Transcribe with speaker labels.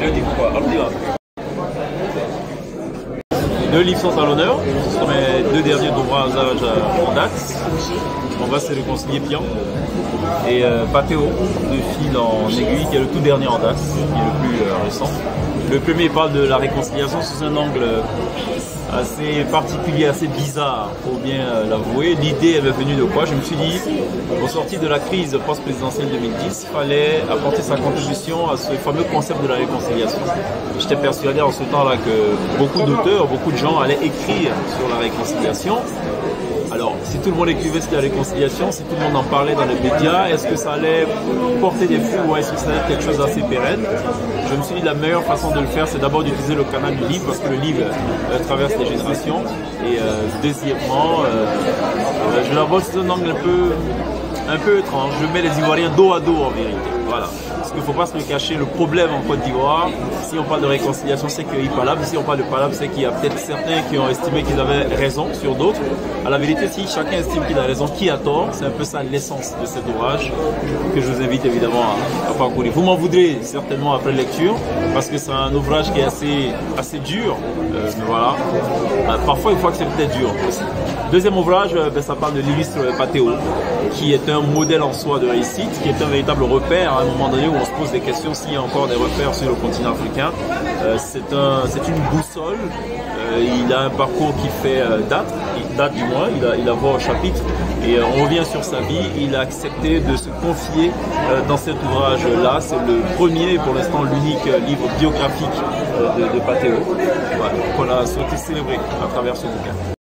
Speaker 1: Deux livres quoi. Les deux livres sont à l'honneur. Ce sont mes deux derniers ouvrages en date. On va se réconcilier Pian et Patéo de fil en aiguille qui est le tout dernier en date, qui est le plus récent. Le premier parle de la réconciliation sous un angle assez particulier, assez bizarre, faut bien l'avouer. L'idée elle est venue de quoi? Je me suis dit, au sortir de la crise post-présidentielle 2010, il fallait apporter sa contribution à ce fameux concept de la réconciliation. J'étais persuadé en ce temps-là que beaucoup d'auteurs, beaucoup de gens allaient écrire sur la réconciliation. Alors, si tout le monde écrivait sur la réconciliation, si tout le monde en parlait dans les médias, est-ce que ça allait porter des fruits ou est-ce que ça allait être quelque chose d'assez pérenne? Je me suis dit la meilleure façon de le faire, c'est d'abord d'utiliser le canal du livre parce que le livre traverse les générations. Et deuxièmement, je l'aborde sous un angle un peu étrange. Je mets les Ivoiriens dos à dos en vérité. Voilà. Parce qu'il ne faut pas se le cacher, le problème en Côte d'Ivoire, si on parle de réconciliation, c'est qu'il y a Palab. Si on parle de Palab, c'est qu'il y a peut-être certains qui ont estimé qu'ils avaient raison sur d'autres. À la vérité, si chacun estime qu'il a raison, qui a tort? C'est un peu ça l'essence de cet ouvrage que je vous invite évidemment à parcourir. Vous m'en voudrez certainement après lecture, parce que c'est un ouvrage qui est assez dur. Mais voilà. Parfois, il faut accepter dur aussi. Deuxième ouvrage, ça parle de l'illustre Patéo, qui est un modèle en soi de réussite, qui est un véritable repère à un moment donné où on se pose des questions s'il y a encore des repères sur le continent africain. C'est une boussole. Il a un parcours qui fait date du moins, il a voix au chapitre et on revient sur sa vie. Il a accepté de se confier dans cet ouvrage-là. C'est le premier et pour l'instant l'unique livre biographique de Patéo. Voilà, qu'on a souhaité célébrer à travers ce bouquin.